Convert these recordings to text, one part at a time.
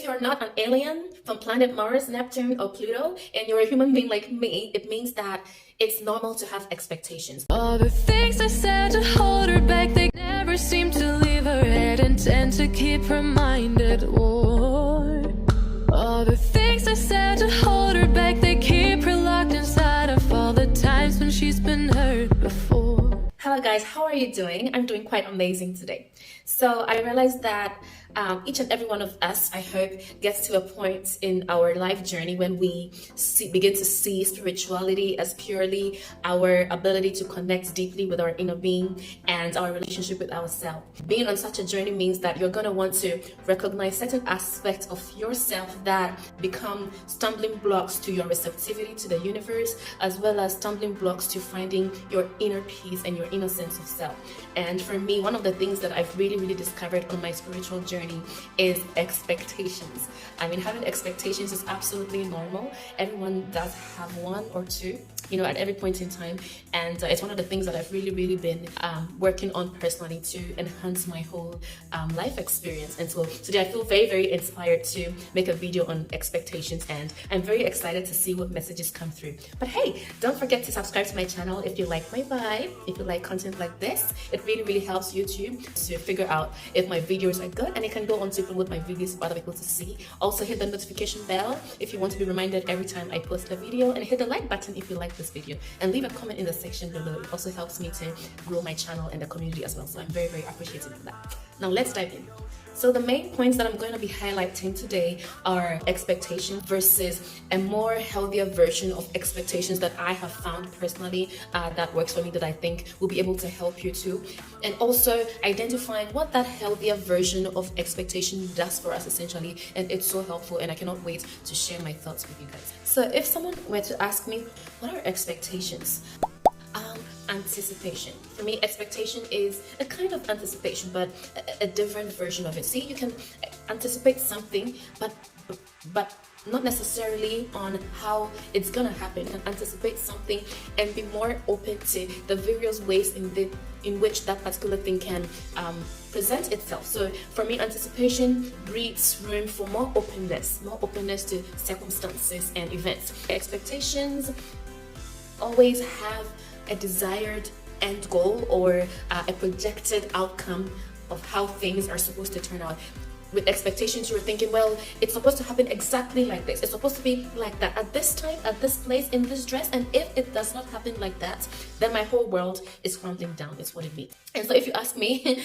you're not an alien from planet Mars, Neptune, or Pluto, and you're a human being like me, it means that it's normal to have expectations. All the things I said to hold her back, they never seem to leave her head and tend to keep her mind at war. All the things I said to hold her back, they keep her locked inside of all the times when she's been hurt before. Hello guys, how are you doing? I'm doing quite amazing today. So I realized that each and every one of us, I hope, gets to a point in our life journey when we begin to see spirituality as purely our ability to connect deeply with our inner being and our relationship with ourselves. Being on such a journey means that you're going to want to recognize certain aspects of yourself that become stumbling blocks to your receptivity to the universe, as well as stumbling blocks to finding your inner peace and your inner sense of self. And for me, one of the things that I've really discovered on my spiritual journey is expectations. I mean, having expectations is absolutely normal. Everyone does have one or two, at every point in time, and it's one of the things that I've really been working on personally to enhance my whole life experience. And so today I feel very inspired to make a video on expectations, and I'm very excited to see what messages come through. But hey, don't forget to subscribe to my channel if you like my vibe, if you like content like this. It really helps YouTube to figure out if my videos are good, and it can go on to promote my videos for other people to see. Also hit the notification bell if you want to be reminded every time I post a video, and hit the like button if you like this video, and leave a comment in the section below. It also helps me to grow my channel and the community as well, so I'm very appreciative of that. Now let's dive in. So the main points that I'm going to be highlighting today are expectation versus a more healthier version of expectations that I have found personally that works for me, that I think will be able to help you too, and also identifying what that healthier version of expectation does for us essentially. And it's so helpful, and I cannot wait to share my thoughts with you guys. So if someone were to ask me, what are expectations? Anticipation. For me, expectation is a kind of anticipation, but a different version of it. See, you can anticipate something, but not necessarily on how it's gonna happen. You can anticipate something and be more open to the various ways in which that particular thing can present itself. So for me, anticipation breeds room for more openness to circumstances and events. Expectations always have a desired end goal or a projected outcome of how things are supposed to turn out. With expectations, you're thinking, well, it's supposed to happen exactly like this. It's supposed to be like that at this time, at this place, in this dress. And if it does not happen like that, then my whole world is crumbling down. It's what it means. And so if you ask me,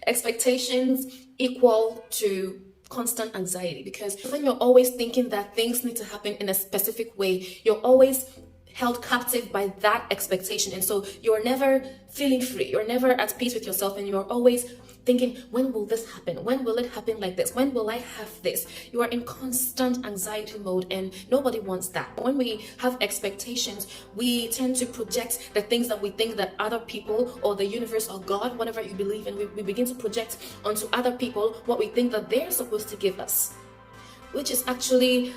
expectations equal to constant anxiety, because when you're always thinking that things need to happen in a specific way, you're always held captive by that expectation, and so you're never feeling free, you're never at peace with yourself, and you're always thinking, when will this happen? When will it happen like this? When will I have this? You are in constant anxiety mode, and nobody wants that. When we have expectations, we tend to project the things that we think that other people or the universe or God, whatever you believe in, we begin to project onto other people what we think that they're supposed to give us, which is actually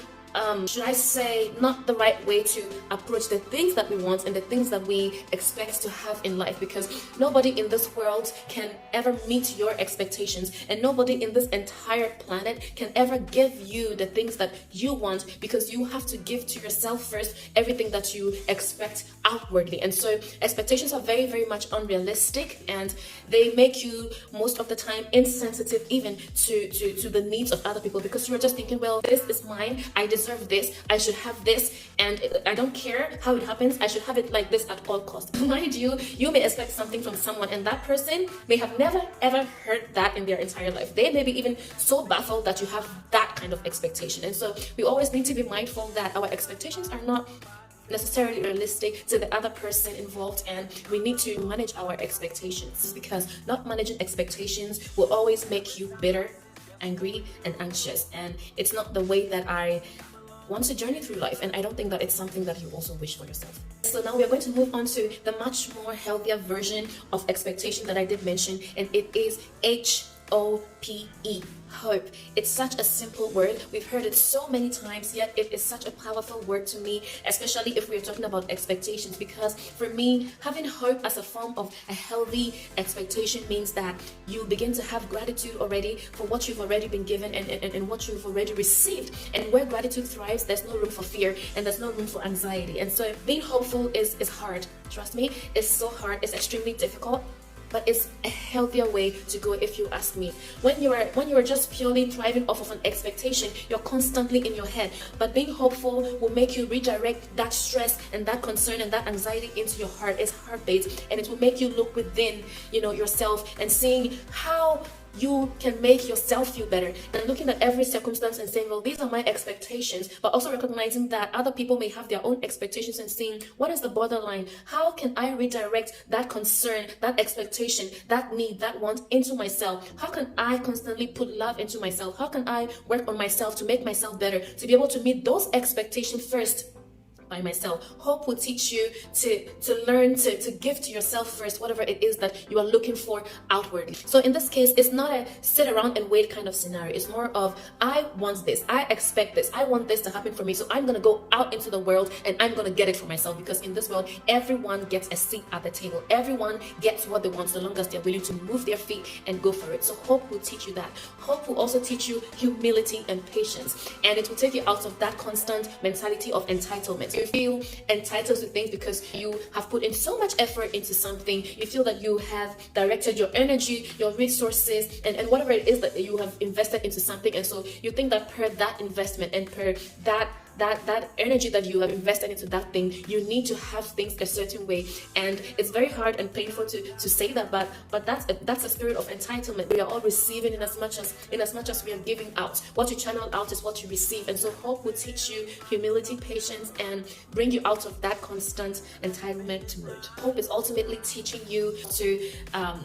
should I say, not the right way to approach the things that we want and the things that we expect to have in life, because nobody in this world can ever meet your expectations, and nobody in this entire planet can ever give you the things that you want, because you have to give to yourself first everything that you expect outwardly. And so expectations are very much unrealistic, and they make you most of the time insensitive even to the needs of other people, because you're just thinking, well, this is mine, I deserve this, I should have this, and I don't care how it happens, I should have it like this at all costs. Mind you, you may expect something from someone, and that person may have never ever heard that in their entire life. They may be even so baffled that you have that kind of expectation. And so we always need to be mindful that our expectations are not necessarily realistic to the other person involved, and we need to manage our expectations, because not managing expectations will always make you bitter, angry, and anxious, and it's not the way that I want to journey through life, and I don't think that it's something that you also wish for yourself. So now we are going to move on to the much more healthier version of expectation that I did mention, and it is HOPE, hope. It's such a simple word. We've heard it so many times, yet it is such a powerful word to me, especially if we're talking about expectations, because for me, having hope as a form of a healthy expectation means that you begin to have gratitude already for what you've already been given and what you've already received. And where gratitude thrives, there's no room for fear and there's no room for anxiety. And so being hopeful is hard. Trust me, it's so hard. It's extremely difficult. But it's a healthier way to go, if you ask me. When you are just purely thriving off of an expectation, you're constantly in your head. But being hopeful will make you redirect that stress and that concern and that anxiety into your heart. It's heart-based, and it will make you look within, yourself and seeing how you can make yourself feel better, and looking at every circumstance and saying, well, these are my expectations, but also recognizing that other people may have their own expectations and seeing, what is the borderline? How can I redirect that concern, that expectation, that need, that want into myself? How can I constantly put love into myself? How can I work on myself to make myself better, to be able to meet those expectations first by myself? Hope will teach you to learn to give to yourself first whatever it is that you are looking for outwardly. So in this case, it's not a sit around and wait kind of scenario. It's more of, I want this, I expect this, I want this to happen for me, so I'm gonna go out into the world and I'm gonna get it for myself, because in this world everyone gets a seat at the table. Everyone gets what they want so long as they're willing to move their feet and go for it. So hope will teach you that. Hope will also teach you humility and patience, and it will take you out of that constant mentality of entitlement. You feel entitled to things because you have put in so much effort into something. You feel that you have directed your energy, your resources, and whatever it is that you have invested into something, and so you think that per that investment and per that energy that you have invested into that thing, you need to have things a certain way. And it's very hard and painful to say that, but that's a spirit of entitlement. We are all receiving in as much as we are giving out. What you channel out is what you receive. And so hope will teach you humility, patience, and bring you out of that constant entitlement mode. Hope is ultimately teaching you to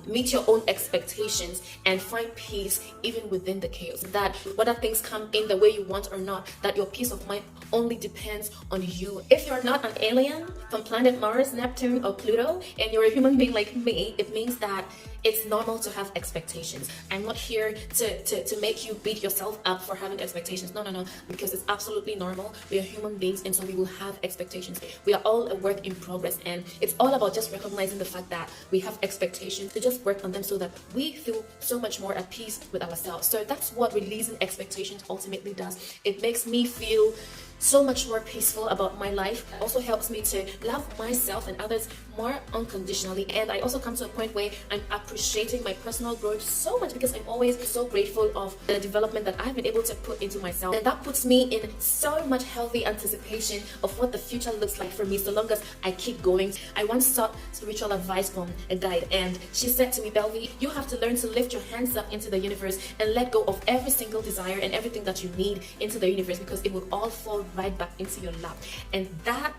meet your own expectations and find peace even within the chaos. That whether things come in the way you want or not, that your peace of mind only depends on you. If you're not an alien from planet Mars, Neptune, or Pluto, and you're a human being like me, it means that it's normal to have expectations. I'm not here to make you beat yourself up for having expectations. No, because it's absolutely normal. We are human beings, and so we will have expectations. We are all a work in progress, and it's all about just recognizing the fact that we have expectations, to just work on them so that we feel so much more at peace with ourselves. So that's what releasing expectations ultimately does. It makes me feel so much more peaceful about my life. It also helps me to love myself and others more unconditionally, and I also come to a point where I'm appreciating my personal growth so much, because I'm always so grateful of the development that I've been able to put into myself, and that puts me in so much healthy anticipation of what the future looks like for me, so long as I keep going. I once sought spiritual advice from a guide, and she said to me, Belvy, you have to learn to lift your hands up into the universe and let go of every single desire and everything that you need into the universe, because it will all fall right back into your lap. And that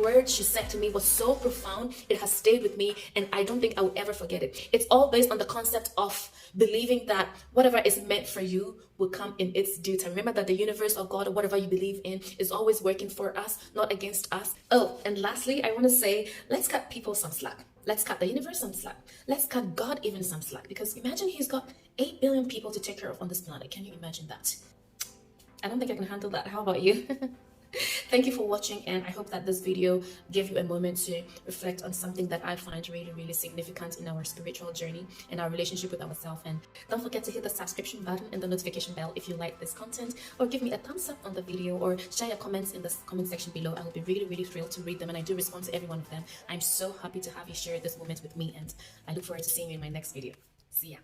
word she said to me was so profound. It has stayed with me, and I don't think I will ever forget it. It's all based on the concept of believing that whatever is meant for you will come in its due time. Remember that the universe or God or whatever you believe in is always working for us, not against us. Oh, and lastly, I want to say, let's cut people some slack. Let's cut the universe some slack. Let's cut God even some slack, because imagine he's got 8 billion people to take care of on this planet. Can you imagine that? I don't think I can handle that. How about you? Thank you for watching, and I hope that this video gave you a moment to reflect on something that I find really, really significant in our spiritual journey and our relationship with ourselves. And don't forget to hit the subscription button and the notification bell if you like this content, or give me a thumbs up on the video, or share your comments in the comment section below. I will be really, really thrilled to read them, and I do respond to every one of them. I'm so happy to have you share this moment with me, and I look forward to seeing you in my next video. See ya.